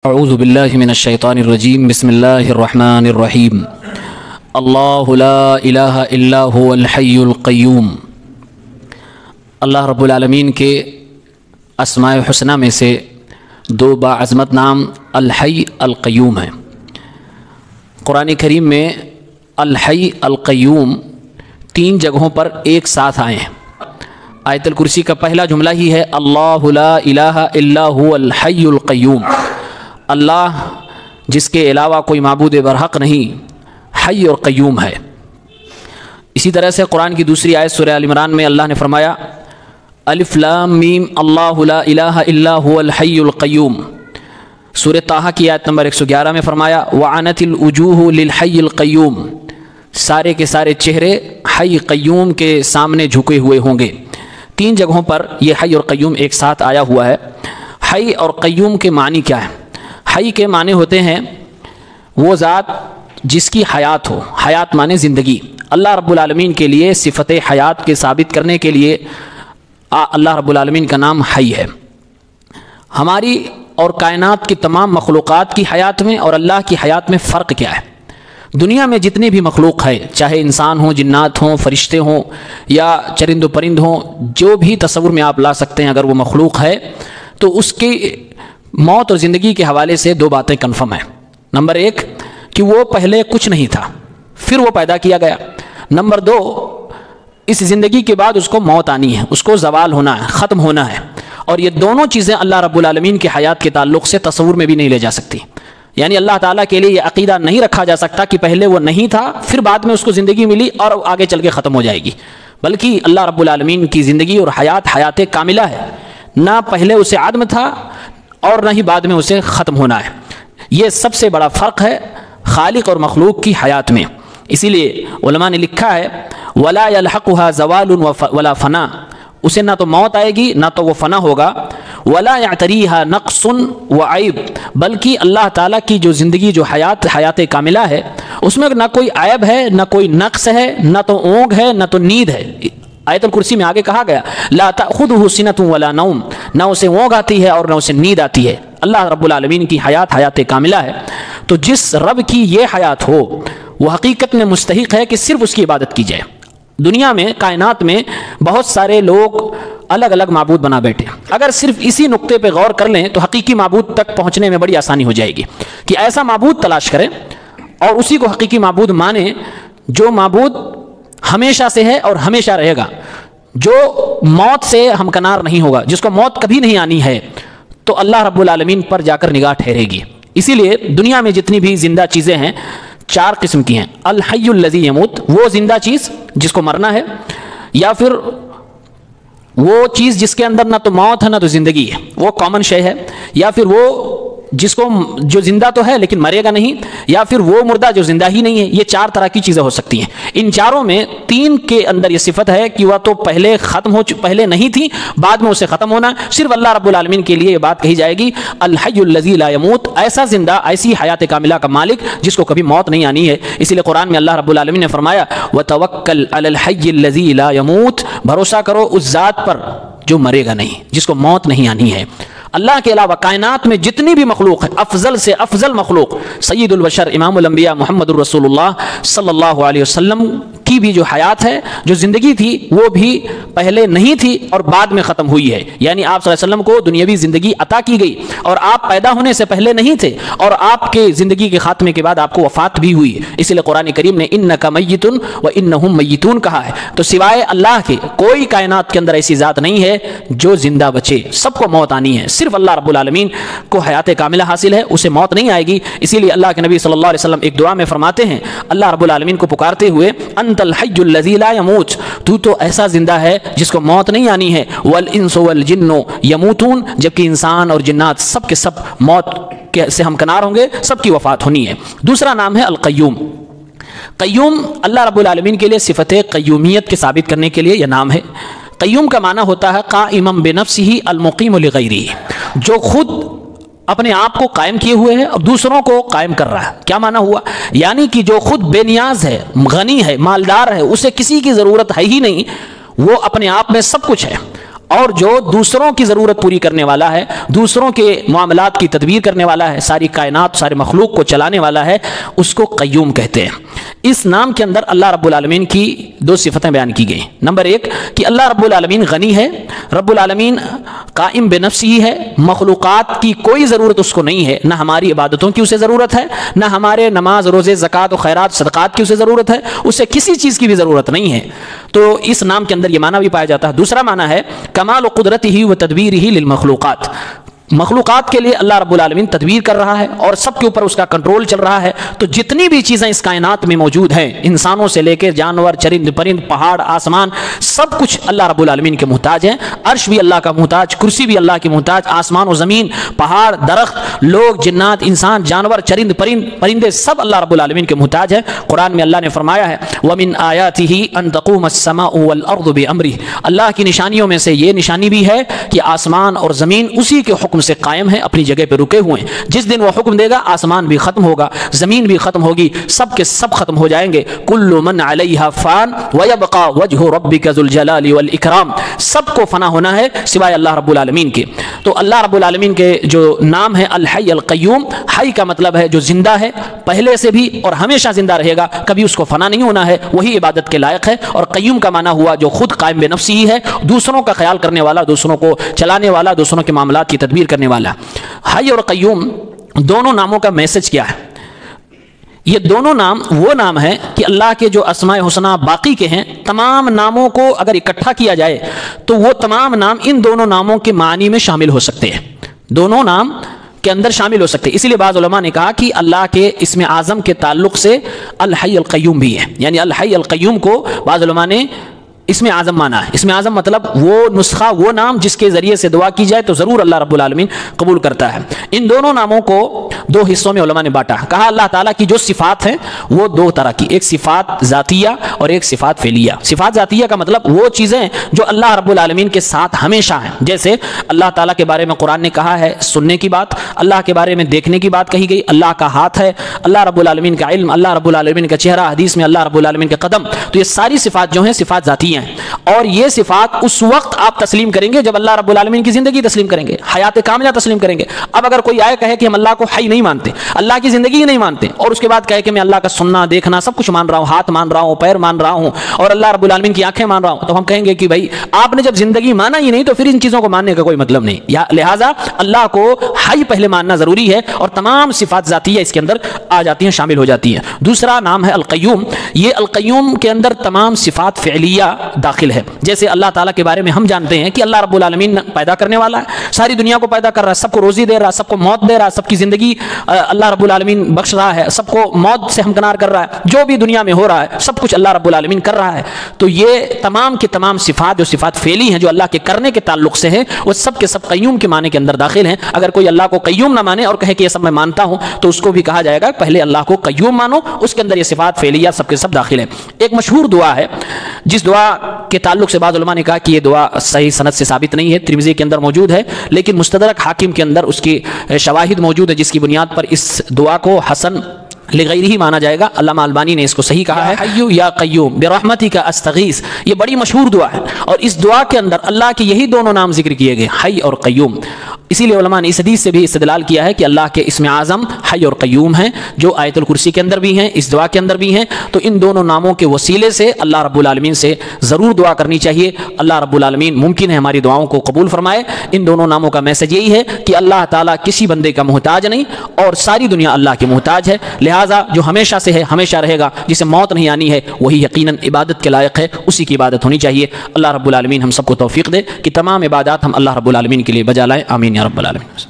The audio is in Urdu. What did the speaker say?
اعوذ باللہ من الشیطان الرجیم بسم اللہ الرحمن الرحیم اللہ لا الہ الا هو الحی القیوم۔ اللہ رب العالمین کے اسماء حسنہ میں سے دو باعظمت نام الحی القیوم ہیں۔ قرآن کریم میں الحی القیوم 3 جگہوں پر ایک ساتھ آئے ہیں۔ آیت الکرسی کا پہلا جملہ ہی ہے اللہ لا الہ الا هو الحی القیوم، اللہ جس کے علاوہ کوئی معبود برحق نہیں، حی اور قیوم ہے۔ اسی طرح سے قرآن کی دوسری آیت سورہ آل عمران میں اللہ نے فرمایا الف لام میم اللہ لا الہ الا هو الحی القیوم۔ سورہ طٰہٰ کی آیت نمبر 111 میں فرمایا وعنت الوجوہ للحی القیوم، سارے کے سارے چہرے حی قیوم کے سامنے جھکے ہوئے ہوں گے۔ 3 جگہوں پر یہ حی اور قیوم ایک ساتھ آیا ہوا ہے۔ حی اور قیوم کے معنی کیا ہے؟ حی کے معنی ہوتے ہیں وہ ذات جس کی حیات ہو، حیات معنی زندگی۔ اللہ رب العالمین کے لیے صفت حیات کے ثابت کرنے کے لیے اللہ رب العالمین کا نام حی ہے۔ ہماری اور کائنات کی تمام مخلوقات کی حیات میں اور اللہ کی حیات میں فرق کیا ہے؟ دنیا میں جتنی بھی مخلوق ہے، چاہے انسان ہوں، جنات ہوں، فرشتے ہوں یا چرند و پرند ہوں، جو بھی تصور میں آپ لا سکتے ہیں، اگر وہ مخلوق ہے تو اس کی موت اور زندگی کے حوالے سے 2 باتیں کنفرم ہیں۔ نمبر 1 کہ وہ پہلے کچھ نہیں تھا، پھر وہ پیدا کیا گیا۔ نمبر 2 اس زندگی کے بعد اس کو موت آنی ہے، اس کو زوال ہونا ہے، ختم ہونا ہے۔ اور یہ دونوں چیزیں اللہ رب العالمین کی حیات کے تعلق سے تصور میں بھی نہیں لے جا سکتی۔ یعنی اللہ تعالیٰ کے لیے یہ عقیدہ نہیں رکھا جا سکتا کہ پہلے وہ نہیں تھا، پھر بعد میں اس کو زندگی ملی اور آگے چل کے ختم ہو جائے گی، بلکہ اللہ رب العالمین کی زندگی اور حیات کاملہ ہے، نہ پہلے اسے عدم تھا اور نہ ہی بعد میں اسے ختم ہونا ہے۔ یہ سب سے بڑا فرق ہے خالق اور مخلوق کی حیات میں۔ اسی لیے علماء نے لکھا ہے ولا يلحقها زوال ولا فنا، اسے نہ تو موت آئے گی نہ تو وہ فنا ہوگا، ولا يعتريها نقص وعیب، بلکہ اللہ تعالیٰ کی جو زندگی جو حیات کاملہ ہے اس میں نہ کوئی عیب ہے، نہ کوئی نقص ہے، نہ تو اونگ ہے، نہ تو نیند ہے۔ آیت الکرسی میں آگے کہا گیا لا تأخذه سنة ولا نوم، نہ اسے اونگ آتی ہے اور نہ اسے نیند آتی ہے۔ اللہ رب العالمین کی حیات کاملہ ہے۔ تو جس رب کی یہ حیات ہو وہ حقیقت میں مستحق ہے کہ صرف اس کی عبادت کی جائے۔ دنیا میں کائنات میں بہت سارے لوگ الگ الگ معبود بنا بیٹھے، اگر صرف اسی نقطے پہ غور کر لیں تو حقیقی معبود تک پہنچنے میں بڑی آسانی ہو جائے گی کہ ایسا معبود تلاش کریں اور اسی کو حقیقی معبود مانیں جو معبود ہمیشہ سے ہے اور ہمیشہ رہے گا، جو موت سے ہمکنار نہیں ہوگا، جس کو موت کبھی نہیں آنی ہے، تو اللہ رب العالمین پر جا کر نگاہ ٹھہرے گی۔ اسی لیے دنیا میں جتنی بھی زندہ چیزیں ہیں 4 قسم کی ہیں۔ الحی الذی یموت، وہ زندہ چیز جس کو مرنا ہے، یا پھر وہ چیز جس کے اندر نہ تو موت ہے نہ تو زندگی ہے، وہ کامن شے ہے، یا پھر وہ جس کو جو زندہ تو ہے لیکن مرے گا نہیں، یا پھر وہ مردہ جو زندہ ہی نہیں ہے۔ یہ 4 طرح کی چیزیں ہو سکتی ہیں۔ ان چاروں میں 3 کے اندر یہ صفت ہے کہ وہ تو پہلے نہیں تھی، بعد میں اسے ختم ہونا۔ صرف اللہ رب العالمین کے لیے یہ بات کہی جائے گی الحی الذی لا یموت، ایسا زندہ، ایسی حیات کاملہ کا مالک جس کو کبھی موت نہیں آنی ہے۔ اسی لیے قرآن میں اللہ رب العالمین نے فرمایا وتوکل علی الحی الذی لا یموت، بھروسہ کرو اس ذات پر جو مرے گا نہیں، جس کو موت نہیں آنی ہے۔ اللہ کے علاوہ کائنات میں جتنی بھی مخلوق ہے، افضل سے افضل مخلوق سید البشر امام الانبیاء محمد الرسول اللہ صلی اللہ علیہ وسلم کی بھی جو حیات ہے، جو زندگی تھی، وہ بھی پہلے نہیں تھی اور بعد میں ختم ہوئی ہے۔ یعنی آپ صلی اللہ علیہ وسلم کو دنیاوی زندگی عطا کی گئی اور آپ پیدا ہونے سے پہلے نہیں تھے، اور آپ کے زندگی کے خاتمے کے بعد آپ کو وفات بھی ہوئی۔ اس لیے قرآن کریم نے انک میت وانہم میتون کہا ہے۔ تو سوائے اللہ کے کوئی کائنات کے اندر ایسی ذات نہیں ہے جو زندہ بچے، سب کو موت آنی ہے۔ صرف اللہ رب العالمین کو حیات کاملہ حاصل ہے، اسے موت نہیں آئے گی۔ اسی لیے اللہ کے نبی صلی اللہ علیہ وسلم ایک دعا میں فرماتے ہیں اللہ رب العالمین کو پکارتے ہوئے انت الحی الذی لا یموت، تو ایسا زندہ ہے جس کو موت نہیں آنی ہے، والانس والجن یموتون، جبکہ انسان اور جنات سب کے سب موت سے ہمکنار ہوں گے، سب کی وفات ہونی ہے۔ دوسرا نام ہے القیوم۔ قیوم اللہ رب العالمین کے لیے صفت قیومیت کے ثابت کرنے کے لیے یہ نام ہے۔ قیوم کا معنی ہوتا ہے قائما بنفسہ المقیم لغیرہ، جو خود اپنے آپ کو قائم کیے ہوئے ہے اور دوسروں کو قائم کر رہا ہے۔ کیا معنی ہوا؟ یعنی کہ جو خود بے نیاز ہے، غنی ہے، مالدار ہے، اسے کسی کی ضرورت ہے ہی نہیں، وہ اپنے آپ میں سب کچھ ہے، اور جو دوسروں کی ضرورت پوری کرنے والا ہے، دوسروں کے معاملات کی تدبیر کرنے والا ہے، ساری کائنات سارے مخلوق کو چلانے والا ہے، اس کو قیوم کہتے ہیں۔ اس نام کے اندر اللہ رب العالمین کی دو صفتیں بیان کی گئی۔ نمبر ایک کہ اللہ رب العالمین غنی ہے، رب العالمین قائم بنفس ہی ہے، مخلوقات کی کوئی ضرورت اس کو نہیں ہے، نہ ہماری عبادتوں کی اسے ضرورت ہے، نہ ہمارے نماز روزے زکوٰۃ و خیرات صدقات کی اسے ضرورت ہے، اسے کسی چیز کی بھی ضرورت نہیں ہے۔ تو اس نام کے اندر یہ معنی بھی پایا جاتا ہے۔ دوسرا معنی ہے کمال قدرتہ و تدبیرہ للمخلوقات، مخلوقات کے لیے اللہ رب العالمین تدبیر کر رہا ہے اور سب کے اوپر اس کا کنٹرول چل رہا ہے۔ تو جتنی بھی چیزیں اس کائنات میں موجود ہیں، انسانوں سے لے کے جانور، چرند پرند، پہاڑ، آسمان، سب کچھ اللہ رب العالمین کے محتاج ہیں۔ عرش بھی اللہ کا محتاج، کرسی بھی اللہ کے محتاج، آسمان و زمین، پہاڑ، درخت، لوگ، جنات، انسان، جانور، چرند پرندے سب اللہ رب العالمین کے محتاج ہیں۔ قرآن میں اللہ نے فرمایا ہے وَمِنْ آيَاتِهِ أَن تَقُومَ السَّمَاءُ وَالْأَرْضُ بِأَمْرِهِ، اللہ کی نشانیوں میں سے یہ نشانی بھی ہے کہ آسمان اور زمین اسی کے حکم سے قائم ہے، اپنی جگہ پہ رکے ہوئے ہیں۔ جس دن وہ حکم دے گا آسمان بھی ختم ہوگا، زمین بھی ختم ہوگی، سب کے سب ختم ہو جائیں گے۔ کل من علیہا فان ویبقى وجہ ربک ذو الجلال والاکرام، سب کو فنا ہونا ہے سوائے اللہ رب العالمین کے۔ تو اللہ رب العالمین کے جو نام ہے الحی القیوم، حی کا مطلب ہے جو زندہ ہے پہلے سے بھی اور ہمیشہ زندہ رہے گا، کبھی اس کو فنا نہیں ہونا ہے، وہی عبادت کے لائق ہے۔ اور قیوم کا معنی ہوا جو خود قائم بے نفسی ہی ہے، دوسروں کا خیال کرنے والا، دوسروں کو چلانے والا، دوسروں کے معاملات کی تدبیر کرنے والا۔ حی اور قیوم دونوں ناموں کا میسج کیا ہے؟ یہ دونوں نام وہ نام ہیں کہ اللہ کے جو اسماء حسنہ باقی کے ہیں، تمام ناموں کو اگر اکٹھا کیا جائے تو وہ تمام نام ان دونوں ناموں کے معنی میں شامل ہو سکتے ہیں، دونوں نام کے اندر شامل ہو سکتے ہیں۔ اسی لیے بعض علماء نے کہا کہ اللہ کے اسم اعظم کے تعلق سے الحی القیوم بھی ہے، یعنی الحی القیوم کو بعض علماء نے اس میں اعظم مانا ہے۔ اس میں اعظم مطلب وہ نسخہ، وہ نام جس کے ذریعے سے دعا کی جائے تو ضرور اللہ رب العالمین قبول کرتا ہے۔ ان دونوں ناموں کو دو حصوں میں علماء نے بانٹا، کہا اللہ تعالیٰ کی جو صفات ہیں وہ دو طرح کی، ایک صفات ذاتیہ اور ایک صفات فعلیہ۔ صفات ذاتیہ کا مطلب وہ چیزیں جو اللہ رب العالمین کے ساتھ ہمیشہ ہیں، جیسے اللہ تعالیٰ کے بارے میں قرآن نے کہا ہے سننے کی بات، اللہ کے بارے میں دیکھنے کی بات کہی گئی، اللہ کا ہاتھ ہے، اللہ رب العالمین کا علم، اللہ رب العالمین کا چہرہ، حدیث میں اللہ رب العالمین کے قدم۔ تو یہ ساری صفات جو ہیں صفات ذاتیہ ہیں، اور یہ صفات اس وقت آپ تسلیم کریں گے جب اللہ رب العالمین کی زندگی تسلیم کریں گے، حیات کاملہ تسلیم کریں گے۔ اب اگر کوئی آئے کہے کہ ہم اللہ کو حی نہیں مانتے، اللہ کی زندگی ہی نہیں مانتے، اور اس کے بعد کہے کہ میں اللہ کا سننا دیکھنا سب کچھ مان رہا ہوں، ہاتھ مان رہا ہوں، پیر مان رہا ہوں، اور اللہ رب العالمین کی آنکھیں مان رہا ہوں، تو ہم کہیں گے کہ بھائی آپ نے جب زندگی مانا ہی نہیں تو پھر ان چیزوں کو ماننے کا کوئی مطلب نہیں۔ لہٰذا اللہ کو حی پہلے ماننا ضروری ہے، اور تمام صفات ذاتیہ اس کے اندر آ جاتی ہیں، شامل ہو جاتی ہیں۔ دوسرا نام ہے القیوم، یہ القیوم کے اندر تمام صفات فعلیہ داخل ہے۔ جیسے اللہ تعالیٰ کے بارے میں ہم جانتے ہیں کہ اللہ رب العالمین پیدا کرنے والا ہے، ساری دنیا کو پیدا کر رہا ہے، سب کو روزی دے رہا ہے، سب کو موت دے رہا ہے، سب کی زندگی اللہ رب العالمین بخش رہا ہے، سب کو موت سے ہمکنار کر رہا ہے، جو بھی دنیا میں ہو رہا ہے سب کچھ اللہ رب العالمین کر رہا ہے۔ تو یہ تمام کے تمام صفات جو صفات فعلی ہیں جو اللہ کے کرنے کے تعلق سے ہیں، وہ سب کے سب قیوم کے معنی کے اندر داخل ہیں۔ اگر کوئی اللہ کو قیوم نہ مانے اور کہے کہ یہ سب میں مانتا ہوں تو اس کو بھی کہا جائے گا پہلے اللہ کو قیوم مانو، اس کے اندر یہ صفات فعلیہ سب کے سب داخل ہیں۔ ایک مشہور دعا ہے جس دعا کے تعلق سے بعض علماء نے کہا کہ یہ دعا صحیح سند سے ثابت نہیں ہے، ترمذی کے اندر موجود ہے، لیکن مستدرک حاکم کے اندر اس کی شواہد موجود ہے جس کی بنیاد پر اس دعا کو حسن لغیرہ مانا جائے گا۔ علامہ البانی نے اس کو صحیح کہا ہے، حی یا قیوم برحمتک استغیث۔ یہ بڑی مشہور دعا ہے، اور اس دعا کے اندر اللہ کے یہی دونوں نام ذکر کیے گئے، حی اور قیوم۔ اسی لیے علماء نے اس حدیث سے بھی استدلال کیا ہے کہ اللہ کے اسم اعظم حی اور قیوم ہیں، جو آیت الکرسی کے اندر بھی ہیں، اس دعا کے اندر بھی ہیں۔ تو ان دونوں ناموں کے وسیلے سے اللہ رب العالمین سے ضرور دعا کرنی چاہیے۔ اللہ رب العالمین ممکن ہے ہماری دعاؤں کو قبول فرمائے۔ ان دونوں ناموں کا میسج یہی ہے کہ اللہ تعالیٰ کسی بندے کا محتاج نہیں، اور ساری دنیا اللہ کی محتاج ہے۔ لہٰذا جو ہمیشہ سے ہے ہمیشہ رہے گا، جسے موت نہیں آنی ہے، وہی یقیناً عبادت کے لائق ہے، اسی کی عبادت ہونی چاہیے۔ اللہ رب العالمین ہم سب کو توفیق دے کہ تمام عبادات ہم اللہ رب العالمین کے لیے بجا لائیں، آمین یا رب العالمین۔